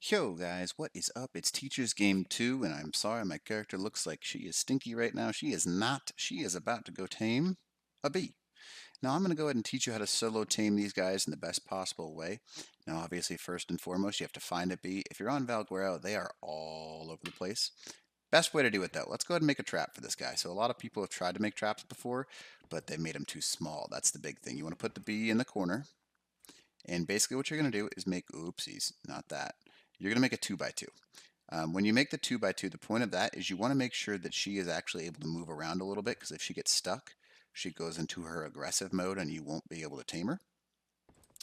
Yo guys, what is up? It's Teacher's Game 2, and I'm sorry my character looks like she is stinky right now. She is not. She is about to go tame a bee. Now I'm going to go ahead and teach you how to solo tame these guys in the best possible way. Now obviously first and foremost you have to find a bee. If you're on Valguero, they are all over the place. Best way to do it though, let's go ahead and make a trap for this guy. So a lot of people have tried to make traps before, but they made them too small. That's the big thing. You want to put the bee in the corner. And basically what you're going to do is make, oopsies, not that. You're going to make a 2 by 2. When you make the 2 by 2, the point of that is you want to make sure that she is actually able to move around a little bit, because if she gets stuck, she goes into her aggressive mode and you won't be able to tame her.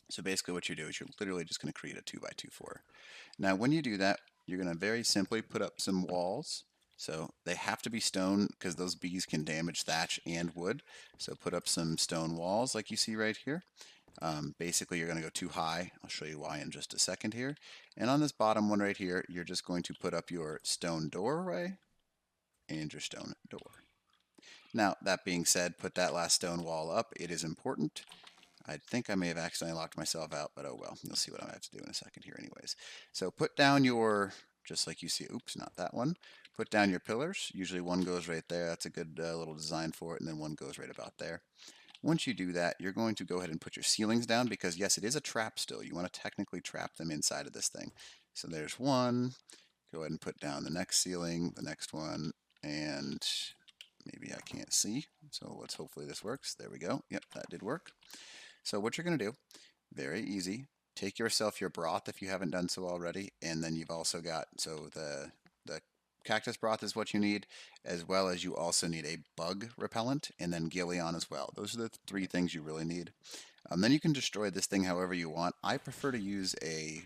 So basically what you do is you're literally just going to create a 2 by 2 for her. Now when you do that, you're going to very simply put up some walls. So they have to be stone because those bees can damage thatch and wood. So put up some stone walls like you see right here. Basically, you're going to go too high. I'll show you why in just a second here. And on this bottom one right here, you're just going to put up your stone doorway and your stone door. Now, that being said, put that last stone wall up. It is important. I think I may have accidentally locked myself out, but oh well. You'll see what I have to do in a second here anyways. So put down your, just like you see, oops, not that one. Put down your pillars. Usually one goes right there. That's a good little design for it. And then one goes right about there. Once you do that, you're going to go ahead and put your ceilings down because, yes, it is a trap still. You want to technically trap them inside of this thing. So there's one. Go ahead and put down the next ceiling, the next one, and maybe I can't see. So let's hopefully this works. There we go. Yep, that did work. So what you're going to do, very easy, take yourself your broth if you haven't done so already, and then you've also got, so the cactus broth is what you need, as well as you also need a bug repellent and then Gillion as well. Those are the 3 things you really need. Then you can destroy this thing however you want. I prefer to use a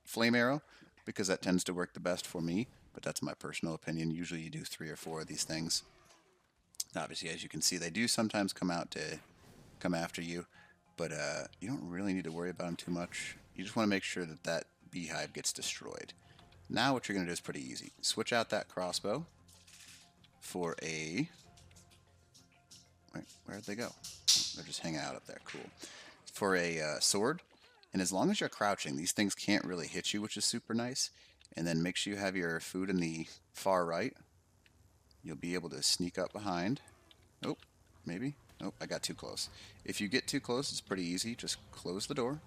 flame arrow because that tends to work the best for me, but that's my personal opinion. Usually you do 3 or 4 of these things. Obviously, as you can see, they do sometimes come out to come after you, but you don't really need to worry about them too much. You just want to make sure that that beehive gets destroyed. Now what you're going to do is pretty easy. Switch out that crossbow for a... Where'd they go? Oh, they're just hanging out up there. Cool. For a sword. And as long as you're crouching, these things can't really hit you, which is super nice. And then make sure you have your food in the far right. You'll be able to sneak up behind. Oh, maybe. Oh, I got too close. If you get too close, it's pretty easy. Just close the door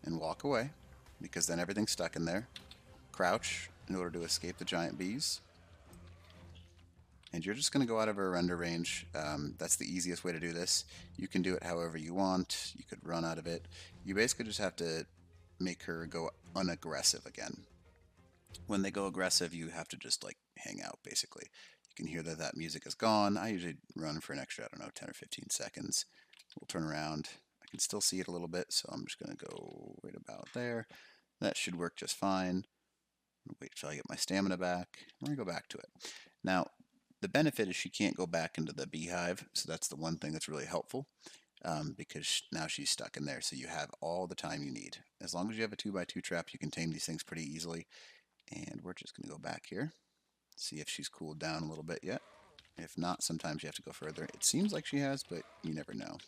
and walk away, because then everything's stuck in there. Crouch in order to escape the giant bees. And you're just going to go out of her render range. That's the easiest way to do this. You can do it however you want. You could run out of it. You basically just have to make her go unaggressive again. When they go aggressive, you have to just like hang out basically. You can hear that that music is gone. I usually run for an extra, I don't know, 10 or 15 seconds. We'll turn around. I can still see it a little bit, so I'm just going to go right about there. That should work just fine. Wait till I get my stamina back. We're going to go back to it. Now, the benefit is she can't go back into the beehive, so that's the one thing that's really helpful, because now she's stuck in there, so you have all the time you need. As long as you have a 2 by 2 trap, you can tame these things pretty easily. And we're just going to go back here, see if she's cooled down a little bit yet. If not, sometimes you have to go further. It seems like she has, but you never know.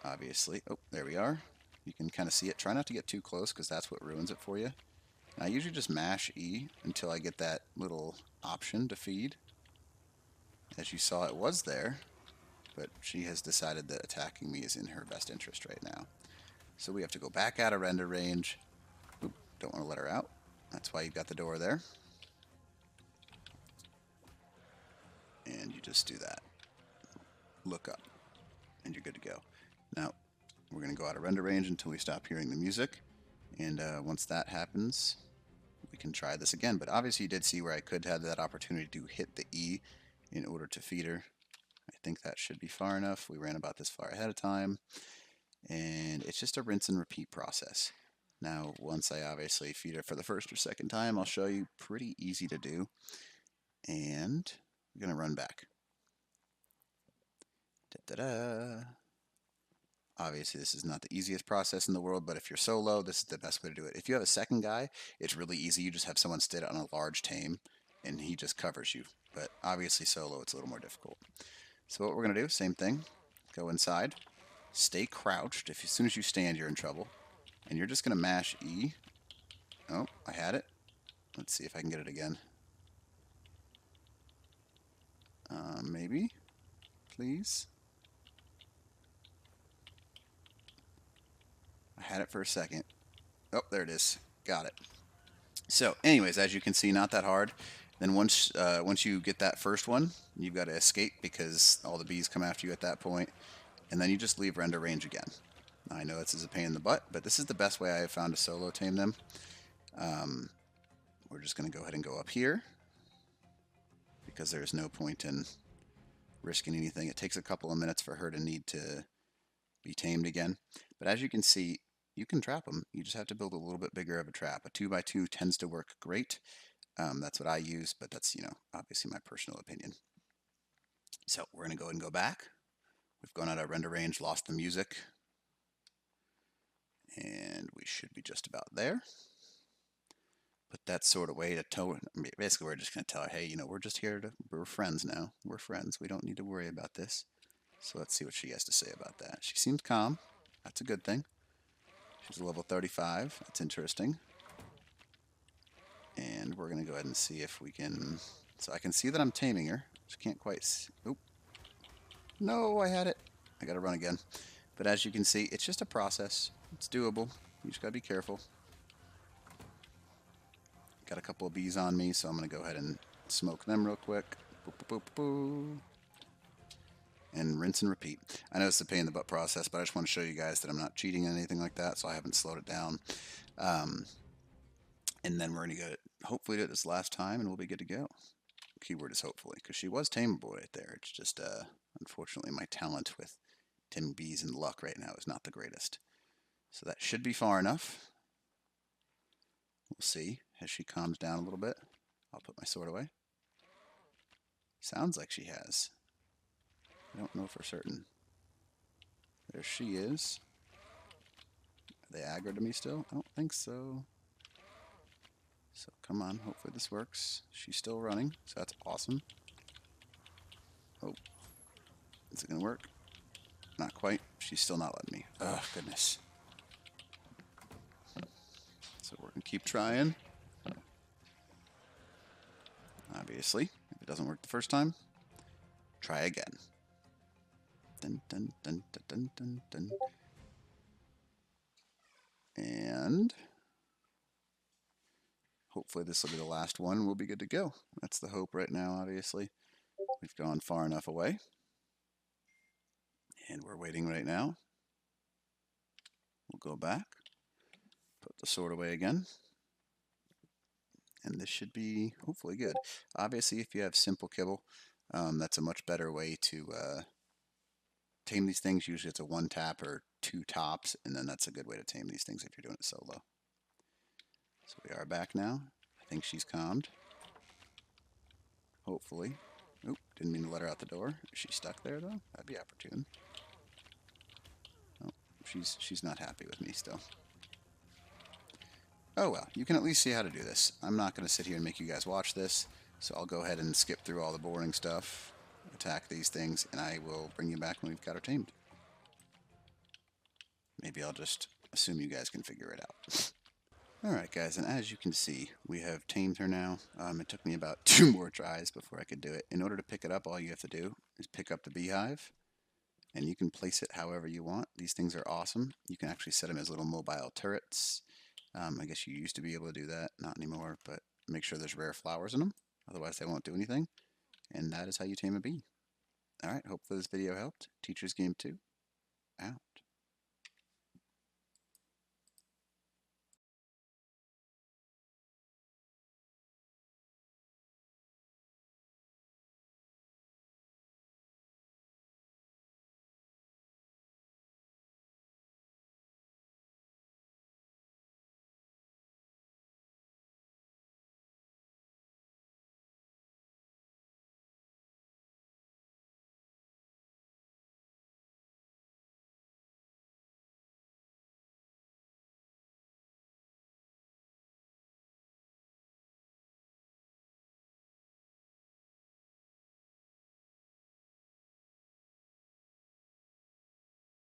Obviously. Oh, there we are. You can kind of see it. Try not to get too close, because that's what ruins it for you. I usually just mash E until I get that little option to feed. As you saw, it was there, but she has decided that attacking me is in her best interest right now. So we have to go back out of render range. Oop, don't want to let her out. That's why you've got the door there. And you just do that. Look up, and you're good to go. Now, we're going to go out of render range until we stop hearing the music. And once that happens, we can try this again. But obviously you did see where I could have that opportunity to hit the E in order to feed her. I think that should be far enough. We ran about this far ahead of time. And it's just a rinse and repeat process. Now, once I obviously feed her for the first or second time, I'll show you. Pretty easy to do. And we're going to run back. Da-da-da. Obviously, this is not the easiest process in the world, but if you're solo, this is the best way to do it. If you have a second guy, it's really easy. You just have someone sit on a large tame, and he just covers you. But obviously, solo, it's a little more difficult. So what we're going to do, same thing. Go inside. Stay crouched. As soon as you stand, you're in trouble. And you're just going to mash E. Oh, I had it. Let's see if I can get it again. Maybe. Please. I had it for a second. Oh, there it is. Got it. So, anyways, as you can see, not that hard. Then once you get that first one, you've got to escape because all the bees come after you at that point, and then you just leave render range again. I know this is a pain in the butt, but this is the best way I have found to solo tame them. We're just going to go ahead and go up here because there's no point in risking anything. It takes a couple of minutes for her to need to be tamed again. But as you can see, you can trap them. You just have to build a little bit bigger of a trap. A 2x2 tends to work great. That's what I use, but that's, obviously my personal opinion. So we're going to go ahead and go back. We've gone out of render range, lost the music, and we should be just about there. Put that sword away to tell. Basically, we're just going to tell her, hey, we're just here we're friends now. We're friends. We don't need to worry about this. So let's see what she has to say about that. She seems calm. That's a good thing. She's a level 35. That's interesting. And we're going to go ahead and see if we can... So I can see that I'm taming her. Just can't quite see. Oop. No, I had it. I got to run again. But as you can see, it's just a process. It's doable. You just got to be careful. Got a couple of bees on me, so I'm going to go ahead and smoke them real quick. Boop, boop, boop, boop. And rinse and repeat. I know it's a pain in the butt process, but I just want to show you guys that I'm not cheating or anything like that, so I haven't slowed it down. And then we're going to go hopefully do it this last time, and we'll be good to go. Keyword is hopefully, because she was tameable right there. It's just, unfortunately, my talent with taming bees and luck right now is not the greatest. So that should be far enough. We'll see as she calms down a little bit. I'll put my sword away. Sounds like she has. I don't know for certain. There she is. Are they aggro to me still? I don't think so. So come on, hopefully this works. She's still running, so that's awesome. Oh, is it gonna work? Not quite. She's still not letting me. Oh, goodness. So we're gonna keep trying. Obviously, if it doesn't work the first time, try again. Dun, dun, dun, dun, dun, dun, dun. And hopefully this will be the last one. We'll be good to go. That's the hope right now, obviously. We've gone far enough away. And we're waiting right now. We'll go back. Put the sword away again. And this should be hopefully good. Obviously, if you have simple kibble, that's a much better way to tame these things. Usually it's a one tap or two tops, and then that's a good way to tame these things if you're doing it solo. So we are back now. I think she's calmed. Hopefully. Oop, didn't mean to let her out the door. Is she stuck there though? That'd be opportune. Oh, she's not happy with me still. Oh well, you can at least see how to do this. I'm not going to sit here and make you guys watch this, so I'll go ahead and skip through all the boring stuff, attack these things, and I will bring you back when we've got her tamed. Maybe I'll just assume you guys can figure it out. Alright guys, and as you can see, we have tamed her now. It took me about 2 more tries before I could do it. In order to pick it up, all you have to do is pick up the beehive, and you can place it however you want. These things are awesome. You can actually set them as little mobile turrets. I guess you used to be able to do that, not anymore, but make sure there's rare flowers in them, otherwise they won't do anything. And that is how you tame a bee. Alright, hopefully this video helped. Teacher's Game 2, out.